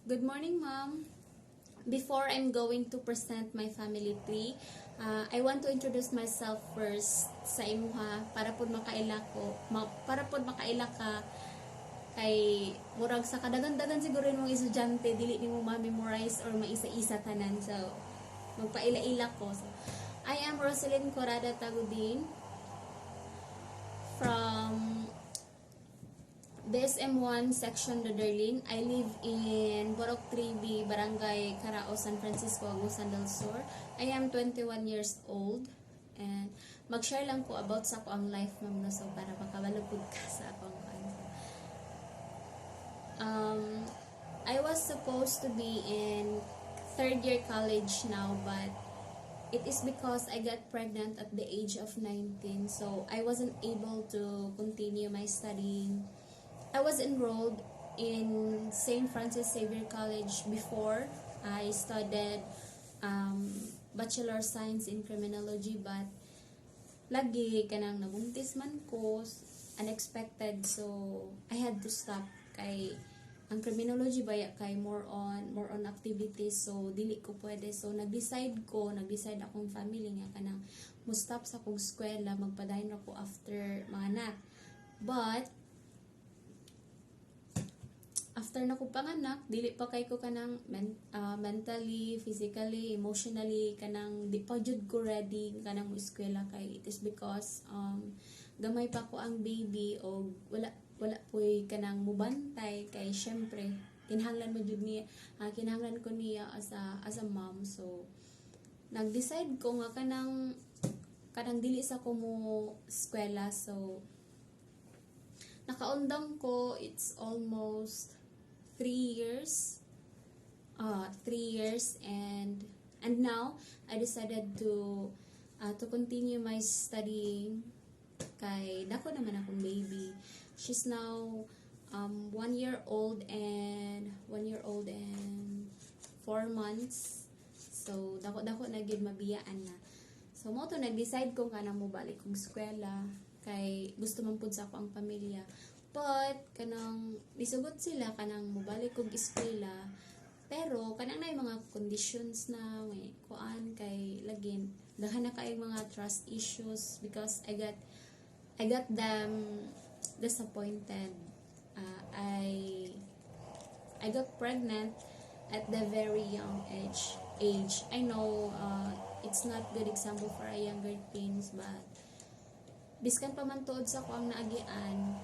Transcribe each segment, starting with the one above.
Good morning, Mom. Before I'm going to present my family tree, I want to introduce myself first sa imuha para pod makaila ka kay murag sa kadagan-dagan siguro mong estudyante dili nimo ma-memorize or maisa-isa tanan. So magpaila-ila ko. So, I am Roselyn Corada Tagudin from DSM-1 Section Doderlin. I live in Borok 3B, Barangay Carao, San Francisco, Agusan del Sur. I am 21 years old and mag-share lang ko about sa ako ang life, ma'am, no? So para makabalugod ka sa akong I was supposed to be in third year college now, but it is because I got pregnant at the age of 19, so I wasn't able to continue my studying. I was enrolled in St. Francis Xavier College before. I studied Bachelor Science in Criminology, but lagi kanang nabuntis man ko, unexpected, so I had to stop. Kay ang criminology baya kay more on activities, so dili ko pwede. So nag-decide akong family nga kanang mo stop sa akong eskwela, magpadayon ako after mga anak. But after na ko panganak, dili pa kay ko kanang mentally, physically, emotionally kanang di pa jud ko ready kanang mo eskwela, kay it is because gamay pa ko ang baby o wala po'y kanang mubantay, kay syempre kinahanglan mo jud niya, kinahanglan ko niya as a mom. So nag-decide ko nga kanang dili sa ko mo eskwela. So nakaundang ko, it's almost 3 years. 3 years, and now I decided to continue my studying kay dako naman akong baby. She's now 1 year old and 4 months. So dako na gid mabiyaan na. So mo to nag-decide ko kanang mo balik kong eskwela kay gusto man pud sa ako ang pamilya. But kanang nisugot sila kanang mobalik kog eskwela, pero kanang nay mga conditions na may kuan kay lagin daghan na kay mga trust issues because I got them disappointed. I got pregnant at the very young age. I know it's not good example for a younger teens, but biskan pa man tuod sa ko ang naagian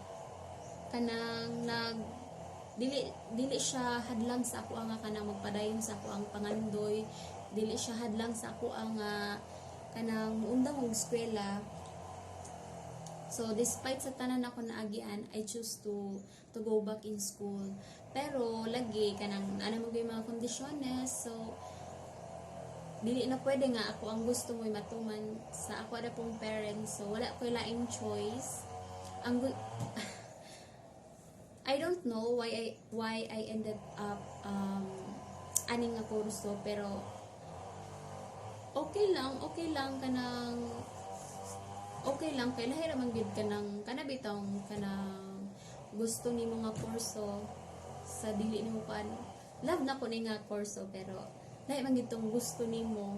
kanang dili siya hadlang sa ako ang kanang magpadayon sa ako ang pangandoy, dili siya hadlang sa ako ang kanang undang og eskwela. So despite sa tanan ako naagian, I choose to go back in school. Pero lagi kanang mo gyud mga kondisyones, so dili na pwede nga ako ang gusto mo'y matuman sa ako ada pong parents, so wala ko'y laing choice. I don't know why I ended up aning nga kurso, pero okay lang kay lahi ra man gid kanang kanabitong kanang gusto nimo nga kurso sa dili nimo kan love na ko ni nga kurso, pero lahi man gid tong gusto nimo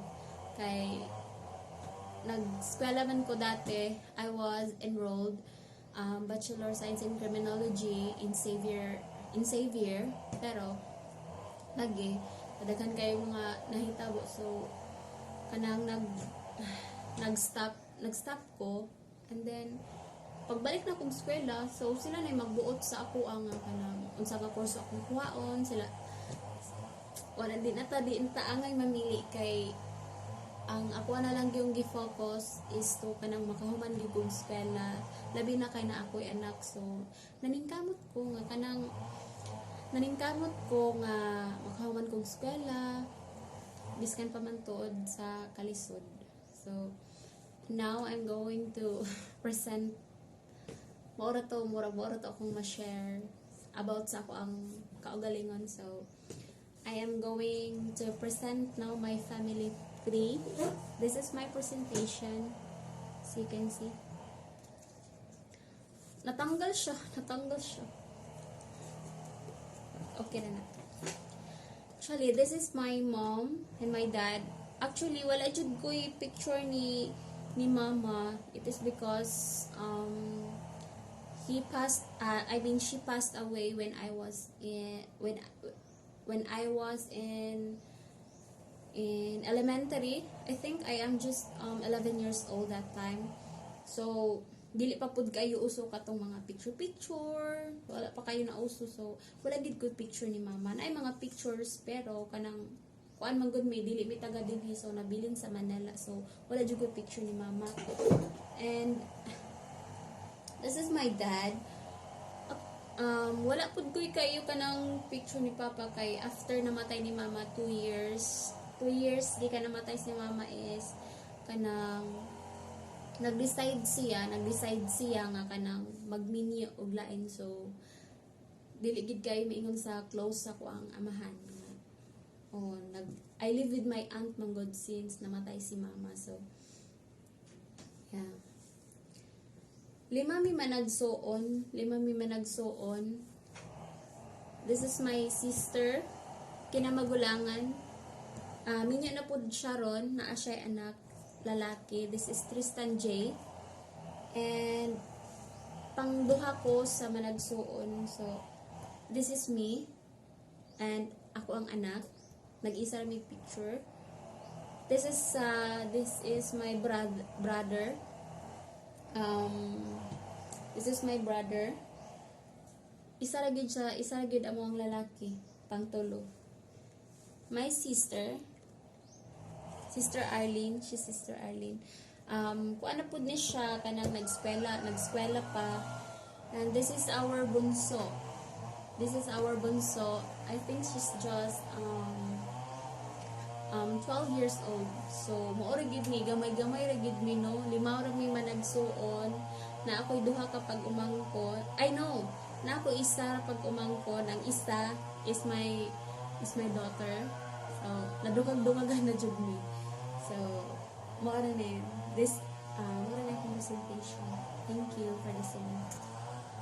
kay nag-eskwela man ko dati. I was enrolled Bachelor Science in Criminology in Xavier, pero lagi daghan kay mga nahitabo, so kanang nag-stop ko, and then pagbalik na kong eskwela, so sila na magbuot sa ako ang kanang unsa ka kurso akong kuhaon. Sila wala din angay mamili, kay ang ako na lang yung gi-focus is to kanang makahuman gyud kong eskwela, labi na kay na ako'y anak. So naningkamot ko nga makahuman kong eskwela biskan pa man tuod sa kalisod. So now I'm going to present mura to akong ma-share about sa ako ang kaugalingon. So I am going to present now my family tree. This is my presentation, so you can see. Natanggal siya. Okay na. Actually, this is my mom and my dad. Actually, wala jud ko picture ni mama. It is because she passed away when I was in elementary. I think I am just 11 years old that time. So dili pa pud kayo uso katong mga picture. Wala pa kayo na uso, so wala gid good picture ni mama. Naay mga pictures pero kanang kuan man gud may dili mi taga dinhi, so nabilin sa Manila, so wala jud good picture ni mama. And this is my dad. Wala pud koy kayo kanang picture ni papa kay after namatay ni mama 2 years di ka namatay si mama is kanang nag-decide siya nga kanang magminyo og lain, so dili gid kayo maingon sa close sa ko ang amahan. I live with my aunt man god since namatay si mama, so yeah. Lima mi managsuon. This is my sister kinamagulangan. Minyo na pud siya ron, naa siya anak lalaki. This is Tristan J. And pangduha ko sa managsuon. So this is me and ako ang anak. Nag-isa mi picture. This is my brother. This is my brother. Isa ra gid amo ang lalaki, pangtulo. My sister Arlene, Sister Arlene. Kuan na pud ni siya kanang nag-eskwela pa. And this is our bunso. I think she's just 12 years old. So mao ra gid ni gamay ra gid mi, no. Limaw ra mi managsuon na ako'y duha ka pag umangkon. I know na ako isa pag umangkon. Ang isa is my daughter. So nadungag-dungagan na jud mi. So mao ra na yun. This mao ra na yung presentation. Thank you for listening.